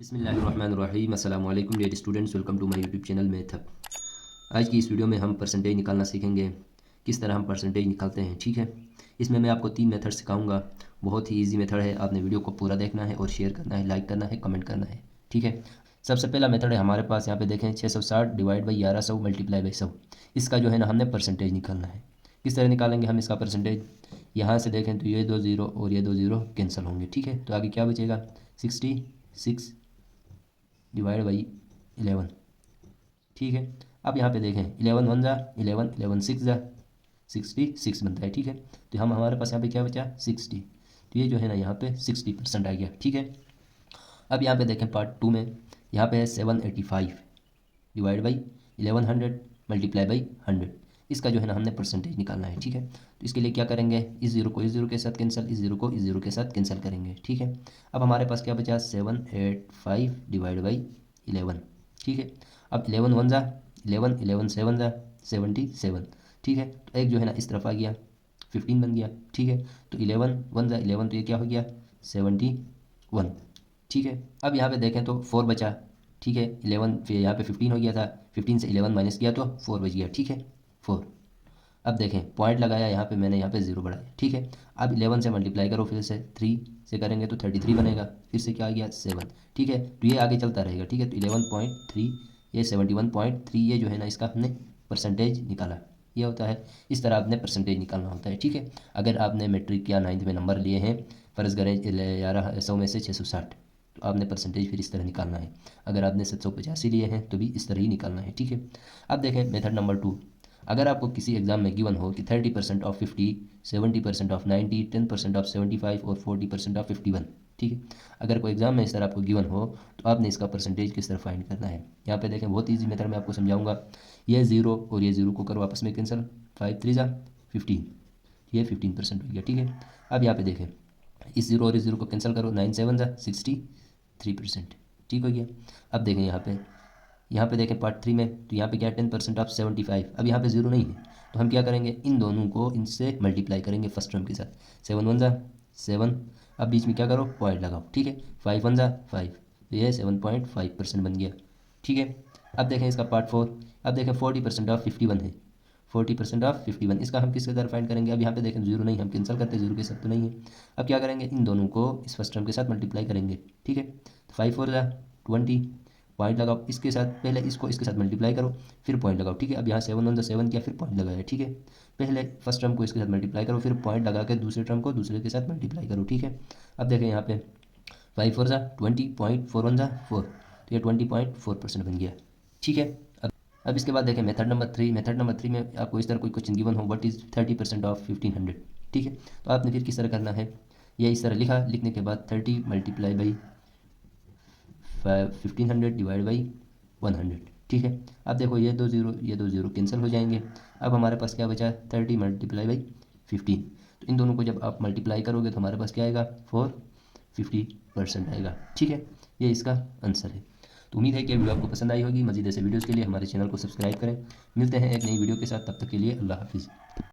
बिस्मिल्लाहिर्रहमानिर्रहीम अस्सलाम वालेकुम dear students, welcome to my YouTube channel method. आज की इस वीडियो में हम परसेंटेज निकालना सीखेंगे, किस तरह हम परसेंटेज निकालते हैं। ठीक है, इसमें मैं आपको 3 मेथड सिखाऊंगा। बहुत ही इजी मेथड है, आपने वीडियो को पूरा देखना है और शेयर करना है, लाइक करना है, कमेंट करना है। ठीक है, सबसे पहला मेथड है हमारे पास, यहाँ पे देखें 660 डिवाइड बाई 1100 मल्टीप्लाई बाई 100। इसका जो है ना हमने परसेंटेज निकालना है। किस तरह निकालेंगे हम इसका परसेंटेज? यहाँ से देखें तो ये 2 ज़ीरो और ये 2 ज़ीरो कैंसिल होंगे। ठीक है, तो आगे क्या बचेगा? 66 डिवाइड बाई 11। ठीक है, अब यहाँ पे देखें 11 वन जा 11, 11 सिक्स जा 66 बनता है। ठीक है, तो हम हमारे पास यहाँ पे क्या बचा? 60। तो ये जो है ना यहाँ पे 60% आ गया। ठीक है, अब यहाँ पे देखें पार्ट 2 में, यहाँ पे है 785 डिवाइड बाई 1100 मल्टीप्लाई बाई 100। इसका जो है ना हमने परसेंटेज निकालना है। ठीक है, तो इसके लिए क्या करेंगे? इस ज़ीरो को इस ज़ीरो के साथ कैंसिल, इस ज़ीरो को इस ज़ीरो के साथ कैंसिल करेंगे। ठीक है, अब हमारे पास क्या बचा? 785 डिवाइड बाई 11। ठीक है, अब 11 वन जा 11, 11 सेवन जा 77। ठीक है, तो एक जो है ना इस तरफ आ गया, 15 बन गया। ठीक है, तो 11 वन जा 11, तो ये क्या हो गया? 71। ठीक है, अब यहाँ पे देखें तो 4 बचा। ठीक है, 11 फिर यहाँ पे 15 हो गया था, 15 से 11 माइनस किया तो 4 बच गया। ठीक है, 4। अब देखें पॉइंट लगाया यहाँ पे मैंने, यहाँ पे 0 बढ़ाया। ठीक है, अब 11 से मल्टीप्लाई करो, फिर से 3 से करेंगे तो 33 बनेगा, फिर से क्या आ गया? 7। ठीक है, तो ये आगे चलता रहेगा। ठीक है, तो 11.3 ये 71.3, ये जो है ना इसका हमने परसेंटेज निकाला। ये होता है, इस तरह आपने परसेंटेज निकालना होता है। ठीक है, अगर आपने मैट्रिक या 9th में नंबर लिए हैं, फ़र्ज़ करें 1100 में से 660, तो आपने परसेंटेज फिर इस तरह निकालना है। अगर आपने 785 लिए हैं तो भी इस तरह ही निकालना है। ठीक है, अब देखें मेथड नंबर 2। अगर आपको किसी एग्जाम में गिवन हो कि 30% ऑफ 50, 70% ऑफ 90, 10% ऑफ 75 और 40% ऑफ 51। ठीक है, अगर कोई एग्जाम में इस तरह आपको गिवन हो तो आपने इसका परसेंटेज किस तरह फाइंड करना है। यहाँ पे देखें बहुत ईजी मेथड में आपको समझाऊंगा। ये 0 और ये 0 को करो आपस में कैंसिल, 5 3 जा 15, ये 15% हो गया। ठीक है, अब यहाँ पे देखें इस 0 और इस 0 को कैंसिल करो, 9 7 जा 63%। ठीक हो गया। अब देखें यहाँ पे देखें पार्ट 3 में, तो यहाँ पे क्या है? 10% ऑफ 75। अब यहाँ पे 0 नहीं है, तो हम क्या करेंगे? इन दोनों को इनसे मल्टीप्लाई करेंगे फर्स्ट टर्म के साथ। 7 वन जा 7, अब बीच में क्या करो? पॉइंट लगाओ। ठीक है, 5 वन जा 5, तो ये 7.5% बन गया। ठीक है, अब देखें इसका पार्ट 4। अब देखें 40% ऑफ 51 है, 40% ऑफ 51, इसका हम किसके तरह फाइंड करेंगे? अब यहाँ पे देखें 0 नहीं, हम कैंसिल करते, 0 के साथ तो नहीं है। अब क्या करेंगे? इन दोनों को इस फर्स्ट टर्म के साथ मल्टीप्लाई करेंगे। ठीक है, तो 5 4 जा 20, पॉइंट लगाओ, इसके साथ पहले इसको इसके साथ मल्टीप्लाई करो, फिर पॉइंट लगाओ। ठीक है, अब यहाँ 7 वन 7 किया, फिर पॉइंट लगाया। ठीक है, पहले फर्स्ट टर्म को इसके साथ मल्टीप्लाई करो, फिर पॉइंट लगा के दूसरे टर्म को दूसरे के साथ मल्टीप्लाई करो। ठीक है, अब देखें यहाँ पे 5 4 जा 20, पॉइंट 4 वन जा 4, तो ये 20.4% बन गया। ठीक है, अब इसके बाद देखें मेथड नंबर 3। मेथड नंबर 3 में आपको इस तरह कोई क्वेश्चन गिवन हो, व्हाट इज़ 30% ऑफ 1500। ठीक है, तो आपने फिर किस तरह करना है? ये इस तरह लिखा, लिखने के बाद 30 मल्टीप्लाई बाई 1500 डिवाइड बाई 100। ठीक है, अब देखो ये 2 ज़ीरो ये 2 ज़ीरो कैंसिल हो जाएंगे। अब हमारे पास क्या बचा? 30 मल्टीप्लाई बाई 15। तो इन दोनों को जब आप मल्टीप्लाई करोगे तो हमारे पास क्या आएगा? 450% आएगा। ठीक है, ये इसका आंसर है। तो उम्मीद है कि वीडियो आपको पसंद आई होगी। मज़ीद ऐसे वीडियोज़ के लिए हमारे चैनल को सब्सक्राइब करें। मिलते हैं एक नई वीडियो के साथ, तब तक के लिए अल्लाह हाफिज़।